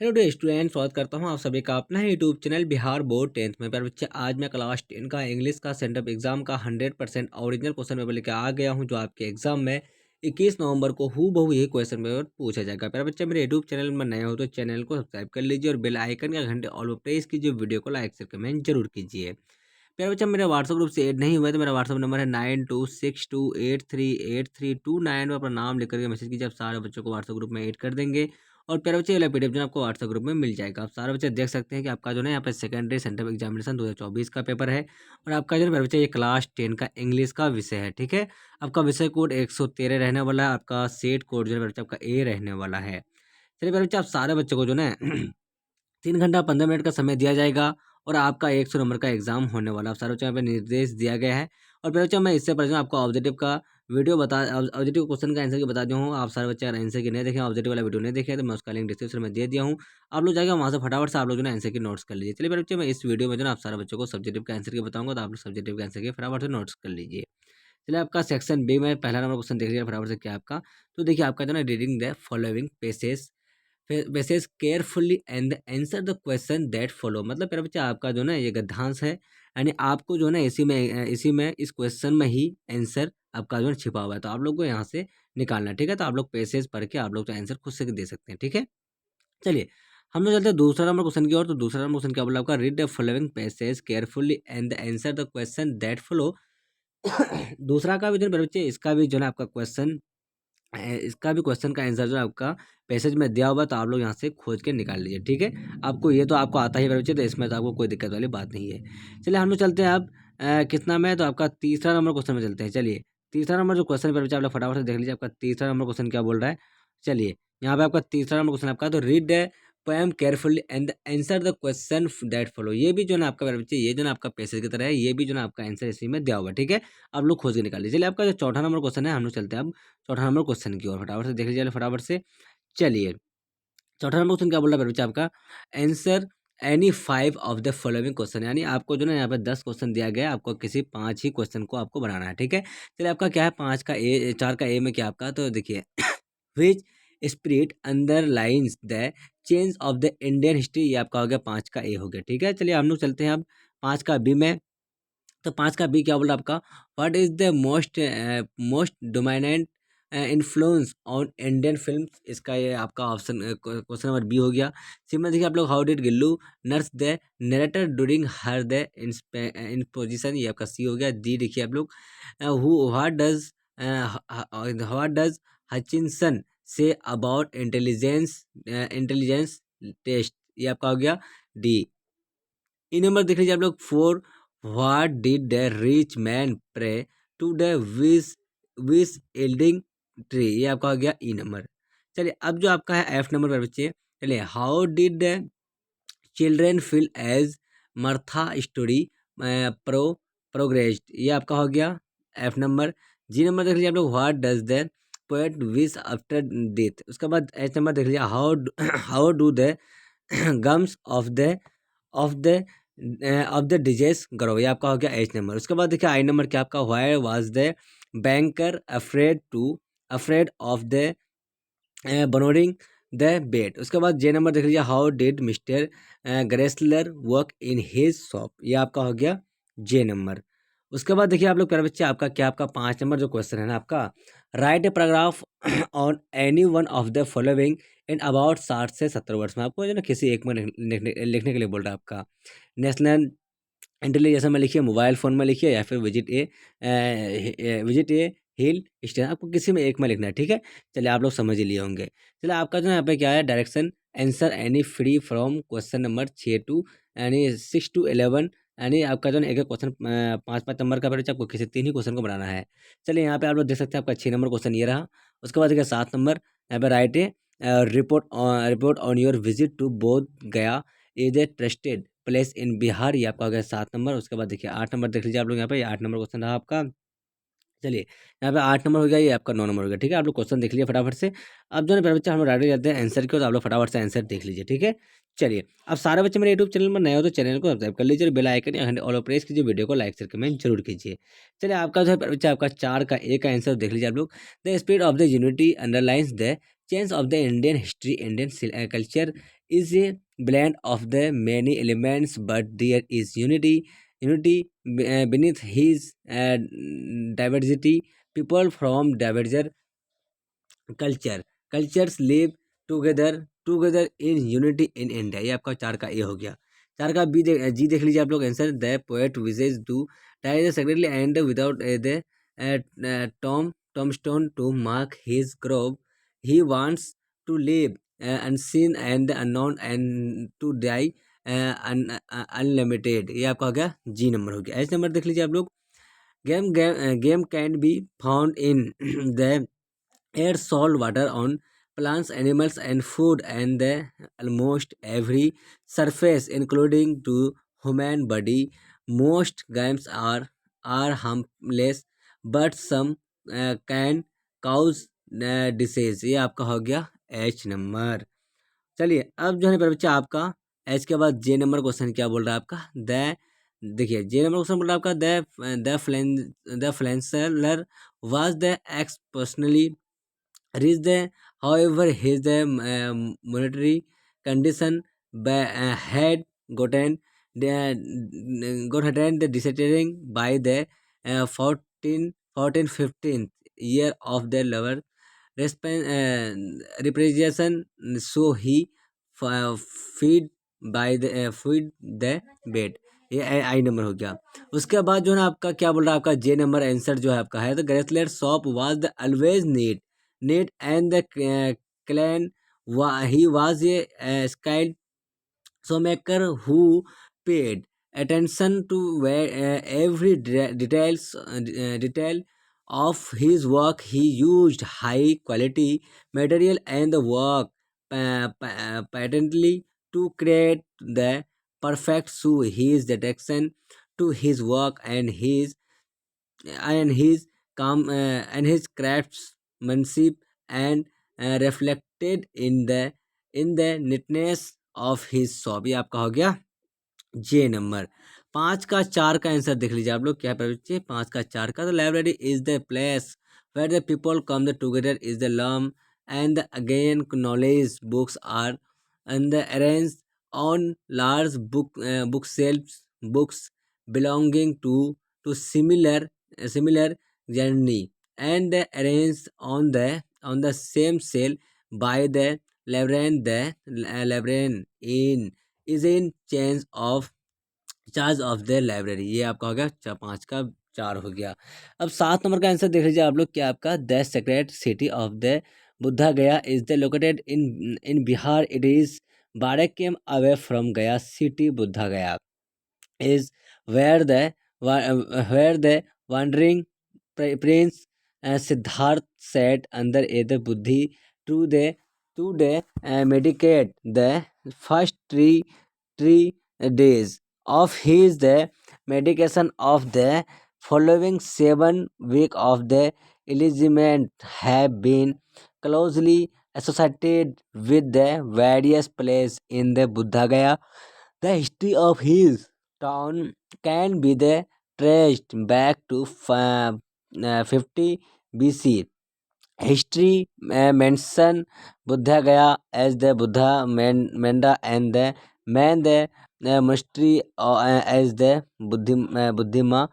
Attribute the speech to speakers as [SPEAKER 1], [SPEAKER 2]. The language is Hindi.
[SPEAKER 1] हेलो डे स्टूडेंट, स्वागत करता हूँ आप सभी का अपना ही YouTube channel Bihar board 10th में। प्यारे बच्चे, आज मैं क्लास 10 का इंग्लिश का सेंटअप एग्जाम का 100% ओरिजिनल क्वेश्चन पेपर लेकर आ गया हूँ, जो आपके एग्जाम में 21 नवंबर को हूबहू यही क्वेश्चन पेपर पूछा जाएगा। प्यारे बच्चे, मेरे यूट्यूब चैनल में नए हो तो चैनल को सब्सक्राइब कर लीजिए और बेल आइकन का घंटे ऑल पर प्रेस कीजिए। वीडियो को लाइक से कमेंट जरूर कीजिए। प्यारे बच्चा, मेरे व्हाट्सअप ग्रुप से ऐड नहीं हुआ है तो मेरा व्हाट्सअप नंबर है 9262838329 पर अपना नाम लिख करके मैसेज कीजिए। आप सारे बच्चों को व्हाट्सअप ग्रुप में ऐड कर देंगे और प्यारे बच्चे, ये पीडीएफ जो है आपको व्हाट्सअप ग्रुप में मिल जाएगा। आप सारे बच्चे देख सकते हैं कि आपका जो है यहाँ पे सेकेंडरी सेंट्रल एग्जामिनेशन 2024 का पेपर है और आपका जो है प्यारे बच्चे ये क्लास 10 का इंग्लिश का विषय है। ठीक है, आपका विषय कोड 113 रहने वाला है, आपका सेट कोड जो है प्यारे बच्चे आपका ए रहने वाला है। चलिए प्यारे बच्चे, आप सारे बच्चों को जो है 3 घंटा 15 मिनट का समय दिया जाएगा और आपका 100 नंबर का एग्जाम होने वाला है। आप सारे बच्चों यहाँ पे निर्देश दिया गया है और फिर बच्चों मैं इससे पहले आपको ऑब्जेक्टिव का वीडियो ऑब्जेक्टिव क्वेश्चन का आंसर की बता दिया हूँ। आप सारे बच्चे अगर आंसर की नहीं देखें, ऑब्जेक्टिव वाला वीडियो नहीं देखे तो मैं उसका लिंक डिस्क्रिप्शन में दे दिया हूँ। आप लोग जाएगा वहाँ से फटाफट से आप लोग जो है आंसर की नोट्स कर लीजिए। चलिए मेरे बच्चे, मैं इस वीडियो में जो है आप सारे बच्चों को सब्जेक्टिव का आंसर की बताऊंगा, तो आप लोग सब्जेक्टिव के आंसर की फटाफट से नोट्स कर लीजिए। चलिए, आपका सेक्शन बी में पहला नंबर क्वेश्चन देख लीजिए फटाफट से क्या आपका। तो देखिए आपका जो है reading the following passage passage carefully and answer the question that follow. मतलब मेरा बच्चा आपका जो ना ये गद्यांश है, यानी आपको जो है ना इसी में इस क्वेश्चन में ही आंसर आपका जो है छिपा हुआ है, तो आप लोग को यहाँ से निकालना है। ठीक है, तो आप लोग पैसेज पढ़ के आप लोग तो आंसर खुद से दे सकते हैं। ठीक है, चलिए हम लोग चलते हैं दूसरा नंबर क्वेश्चन की ओर। तो दूसरा नंबर क्वेश्चन क्या बोला आपका, read the following passage carefully and answer the question that follow. दूसरा का भी जो है मेरे बच्चे, इसका भी जो है आपका क्वेश्चन इसका भी क्वेश्चन का आंसर जो है आपका पैसेज में दिया हुआ, तो आप लोग यहाँ से खोज के निकाल लीजिए। ठीक है, आपको ये तो आपको आता ही है बच्चे, तो इसमें तो आपको कोई दिक्कत वाली बात नहीं है। चलिए हम लोग चलते हैं अब कितना में, तो आपका तीसरा नंबर क्वेश्चन में चलते हैं। चलिए, तीसरा नंबर जो क्वेश्चन पर बच्चे आप लोग फटाफट से देख लीजिए, आपका तीसरा नंबर क्वेश्चन क्या बोल रहा है। चलिए, यहाँ पे आपका तीसरा नंबर क्वेश्चन आपका, तो read the poem carefully and answer the question that follow. ये भी जो है ना आपका बच्चे, ये जो है ना आपका पैसेज की तरह है, ये भी जो है ना आपका आंसर इसी में दिया हुआ है। ठीक है, आप लोग खोज के निकाल लीजिए। चलिए, आपका जो चौथा नंबर क्वेश्चन है, हम लोग चलते हैं अब चौथा नंबर क्वेश्चन की ओर। फटाफट से देख लीजिए फटाफट से। चलिए, चौथा नंबर क्वेश्चन क्या बोल रहा है बच्चा आपका, answer any 5 of the following question. यानी आपको जो ना यहाँ पे 10 क्वेश्चन दिया गया है, आपको किसी 5 ही क्वेश्चन को आपको बनाना है। ठीक है, चलिए आपका क्या है, 5 का ए 4 का ए में क्या आपका, तो देखिए which spirit underlines the change of the Indian history, ये आपका हो गया 5 का ए हो गया। ठीक है, चलिए हम लोग चलते हैं अब 5 का बी में। तो 5 का बी क्या बोला आपका, what is the most most dominant influence on Indian film. इसका ये आपका ऑप्शन क्वेश्चन नंबर बी हो गया। सी में देखिए आप लोग, how did Gillu nurse the narrator during her indisposition, ये आपका सी हो गया। डी देखिए आप लोग, who what does Hutchinson say about intelligence test, ये आपका हो गया डी। ई नंबर देख लीजिए आप लोग, 4 what did the rich man pray to the wish yielding tree, ये आपका हो गया ई नंबर। चलिए, अब जो आपका है एफ नंबर पर बच्चे, चलिए, how did the children feel as Martha story pro progressed, ये आपका हो गया एफ नंबर। जी नंबर देख लीजिए आप लोग, what does the poet wish after death. उसके बाद एच नंबर देख लीजिए, how how do the gums of the deceased grow, ये आपका हो गया एच नंबर। उसके बाद देखिए आई नंबर क्या आपका, why was the banker afraid of the honouring the bet. उसके बाद जे नंबर देख लीजिए, how did mister Gressler work in his shop, ये आपका हो गया जे नंबर। उसके बाद देखिए आप लोग प्यारे बच्चे, आपका क्या आपका 5 नंबर जो क्वेश्चन है ना आपका, right a paragraph on any one of the following in about 60 से 70 वर्ड्स में। आपको जो ना किसी एक में लिखने के लिए बोल रहा है आपका, नेशनल इंटेलिजेंस में लिखिए, मोबाइल फ़ोन में लिखिए, या फिर विजिट ए हिल स्टेशन, आपको किसी में एक में लिखना है। ठीक है, चलिए आप लोग समझ ही लिए होंगे। चलिए, आपका जो है यहाँ पे क्या है, direction answer any free from question number 6 to यानी 6 to 11, यानी आपका जो है एक एक क्वेश्चन 5-5 नंबर का बच्चा, आपको किसी 3 ही क्वेश्चन को बनाना है। चलिए, यहाँ पे आप लोग देख सकते हैं आपका 6 नंबर क्वेश्चन ये रहा। उसके बाद देखिए 7 नंबर, यहाँ पे write a report on your visit to Bodh Gaya is a trusted place in Bihar, ये आपका हो गया 7 नंबर। उसके बाद देखिए 8 नंबर देख लीजिए आप लोग, यहाँ पे 8 नंबर क्वेश्चन रहा आपका। चलिए, यहाँ पे 8 नंबर हो गया, ये आपका 9 नंबर हो गया। ठीक है, आप लोग क्वेश्चन देख लीजिए फटाफट से। अब जो है मेरे बच्चे हम लोग डायरेक्ट जाते हैं आंसर की ओर, तो आप लोग फटाफट से आंसर देख लीजिए। ठीक है, चलिए, अब सारे बच्चे मेरे यूट्यूब चैनल में नए हो तो चैनल को सब्सक्राइब कर लीजिए और बेल आइकन या घंटे ऑल पर प्रेस कीजिए। वीडियो को लाइक शेयर कमेंट जरूर कीजिए। चलिए, आपका जो है बच्चा आपका 4 का ए का आंसर देख लीजिए आप लोग, the spirit of the unity underlines the Change of the Indian history, culture is a blend of the many elements, but there is unity beneath his diversity. People from diverse cultures live together in unity in India. ये आपका 4 का ए हो गया। 4 का जी देख लीजिए आप लोग answer. The poet wishes to die secretly and without the tombstone to mark his grave. He wants to live unseen and unknown and to die unlimited. ये आपका हो गया जी नंबर हो गया। एच नंबर देख लीजिए आप लोग। Game can be found in the air, salt water on plants, animals, and food, and the almost every surface, including to human body. Most games are harmless, but some can cause disease। ये आपका हो गया एच नंबर। चलिए अब जो है मेरे बच्चा आपका एच के बाद जे नंबर क्वेश्चन क्या बोल रहा है आपका। द देखिए जे नंबर क्वेश्चन बोल रहा है आपका the Flensler was the ex personally reached the however his monetary condition had gotten the disappearing by the 15th year of the lower representation, so he feed feed the bed। ये आई नंबर हो गया। उसके बाद जो है ना आपका क्या बोल रहा है आपका जे नंबर आंसर जो है आपका है the Gresslet shop was the always neat and the clan he was a skilled showmaker who paid attention to every detail of his work. He used high quality material and work patently to create the perfect shoe. His dedication to his work and his craftsmanship and reflected in the neatness of his shop। ये आपका हो गया जे नंबर। 5 का 4 का आंसर देख लीजिए आप लोग क्या है बच्चे। 5 का 4 का तो library is the place where the people come the together is the learn and again knowledge books are and the arranged on large bookshelves, books belonging to similar journey, and arranged on the same shelf by the librarian. The librarian in is in charge of the library. ये आपका हो गया 5 का 4 हो गया। अब 7 नंबर का आंसर देख लीजिए आप लोग क्या आपका the secret city of the Buddha Gaya is the located in Bihar. It is 12 km away from Gaya city. Buddha Gaya is where the wandering prince Siddharth sat under a Buddhi to the medicate the first three days of his the medication of the following 7 week of the enlightenment have been closely associated with the various places in the Buddha Gaya. The history of his town can be traced back to 50 BC. History mention Buddha Gaya as the Buddha Menda and the man the monastery as the Buddhima